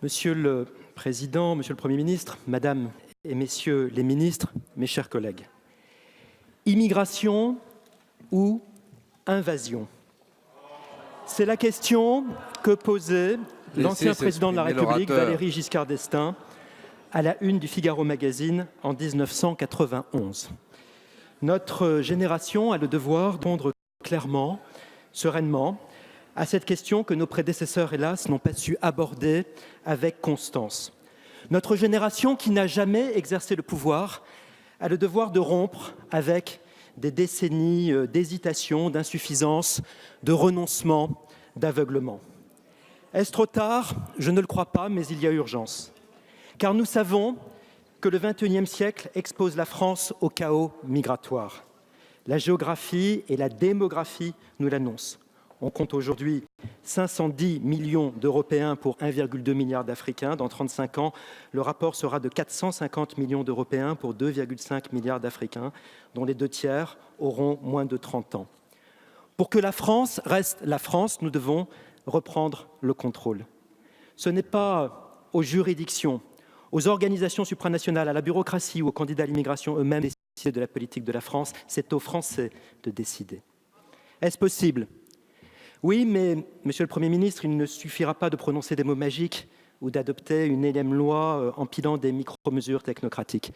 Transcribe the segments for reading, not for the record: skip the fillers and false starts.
Monsieur le Président, Monsieur le Premier ministre, Madame et Messieurs les ministres, mes chers collègues. Immigration ou invasion? C'est la question que posait l'ancien président de la République, Valéry Giscard d'Estaing, à la une du Figaro Magazine en 1991. Notre génération a le devoir de répondre clairement, sereinement, à cette question que nos prédécesseurs, hélas, n'ont pas su aborder avec constance. Notre génération, qui n'a jamais exercé le pouvoir, a le devoir de rompre avec des décennies d'hésitation, d'insuffisance, de renoncement, d'aveuglement. Est-ce trop tard? Je ne le crois pas, mais il y a urgence. Car nous savons que le XXIe siècle expose la France au chaos migratoire. La géographie et la démographie nous l'annoncent. On compte aujourd'hui 510 millions d'Européens pour 1,2 milliard d'Africains. Dans 35 ans, le rapport sera de 450 millions d'Européens pour 2,5 milliards d'Africains, dont les 2 tiers auront moins de 30 ans. Pour que la France reste la France, nous devons reprendre le contrôle. Ce n'est pas aux juridictions, aux organisations supranationales, à la bureaucratie ou aux candidats à l'immigration eux-mêmes de décider de la politique de la France, c'est aux Français de décider. Est-ce possible? Oui, mais, Monsieur le Premier ministre, il ne suffira pas de prononcer des mots magiques ou d'adopter une énième loi empilant des micro-mesures technocratiques.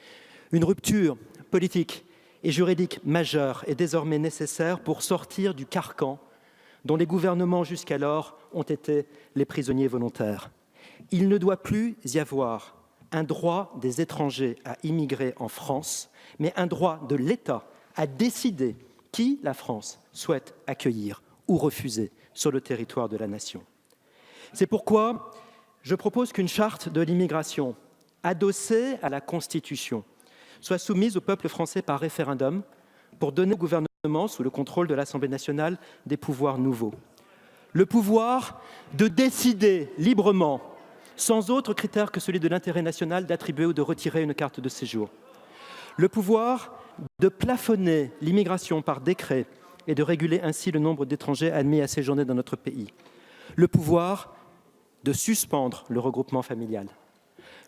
Une rupture politique et juridique majeure est désormais nécessaire pour sortir du carcan dont les gouvernements jusqu'alors ont été les prisonniers volontaires. Il ne doit plus y avoir un droit des étrangers à immigrer en France, mais un droit de l'État à décider qui la France souhaite accueillir ou refuser sur le territoire de la nation. C'est pourquoi je propose qu'une charte de l'immigration adossée à la Constitution soit soumise au peuple français par référendum pour donner au gouvernement, sous le contrôle de l'Assemblée nationale, des pouvoirs nouveaux. Le pouvoir de décider librement, sans autre critère que celui de l'intérêt national, d'attribuer ou de retirer une carte de séjour. Le pouvoir de plafonner l'immigration par décret et de réguler ainsi le nombre d'étrangers admis à séjourner dans notre pays. Le pouvoir de suspendre le regroupement familial.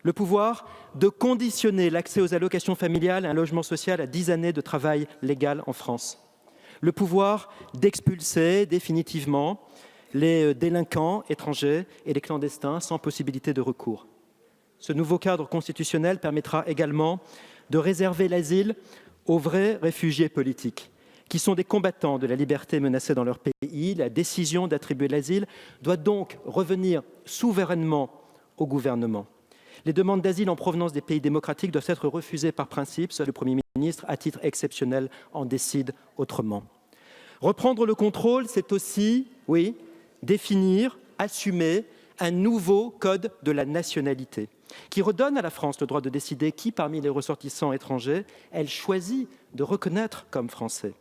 Le pouvoir de conditionner l'accès aux allocations familiales et un logement social à 10 années de travail légal en France. Le pouvoir d'expulser définitivement les délinquants étrangers et les clandestins sans possibilité de recours. Ce nouveau cadre constitutionnel permettra également de réserver l'asile aux vrais réfugiés politiques, qui sont des combattants de la liberté menacés dans leur pays. La décision d'attribuer l'asile doit donc revenir souverainement au gouvernement. Les demandes d'asile en provenance des pays démocratiques doivent être refusées par principe. Seul le Premier ministre, à titre exceptionnel, en décide autrement. Reprendre le contrôle, c'est aussi, oui, définir, assumer un nouveau code de la nationalité qui redonne à la France le droit de décider qui, parmi les ressortissants étrangers, elle choisit de reconnaître comme français.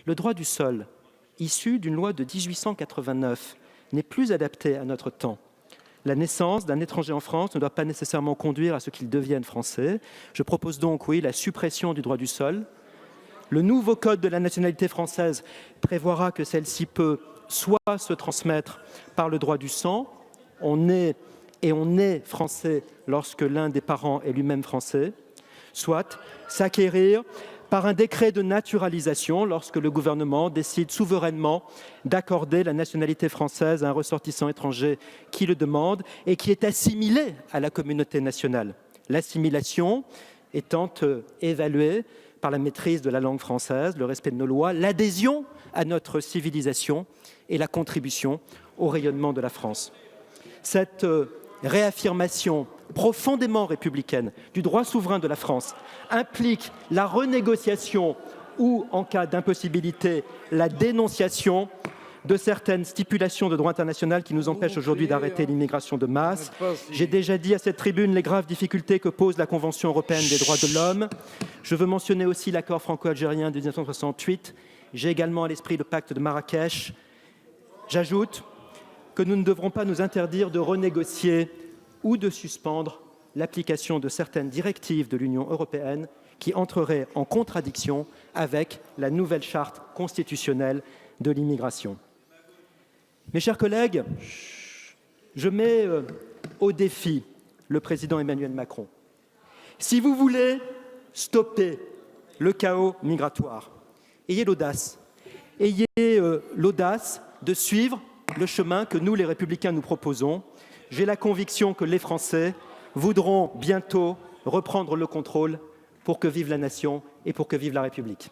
Le droit du sol, issu d'une loi de 1889, n'est plus adapté à notre temps. La naissance d'un étranger en France ne doit pas nécessairement conduire à ce qu'il devienne français. Je propose donc, oui, la suppression du droit du sol. Le nouveau code de la nationalité française prévoira que celle-ci peut soit se transmettre par le droit du sang, on est français lorsque l'un des parents est lui-même français, soit s'acquérir par un décret de naturalisation lorsque le gouvernement décide souverainement d'accorder la nationalité française à un ressortissant étranger qui le demande et qui est assimilé à la communauté nationale. L'assimilation étant évaluée par la maîtrise de la langue française, le respect de nos lois, l'adhésion à notre civilisation et la contribution au rayonnement de la France. Cette réaffirmation profondément républicaine du droit souverain de la France implique la renégociation ou, en cas d'impossibilité, la dénonciation de certaines stipulations de droit international qui nous empêchent aujourd'hui d'arrêter l'immigration de masse. J'ai déjà dit à cette tribune les graves difficultés que pose la Convention européenne des droits de l'homme. Je veux mentionner aussi l'accord franco-algérien de 1968. J'ai également à l'esprit le pacte de Marrakech. J'ajoute que nous ne devrons pas nous interdire de renégocier ou de suspendre l'application de certaines directives de l'Union européenne qui entreraient en contradiction avec la nouvelle charte constitutionnelle de l'immigration. Mes chers collègues, je mets au défi le président Emmanuel Macron. Si vous voulez stopper le chaos migratoire, ayez l'audace de suivre le chemin que nous, les Républicains, nous proposons. J'ai la conviction que les Français voudront bientôt reprendre le contrôle pour que vive la nation et pour que vive la République.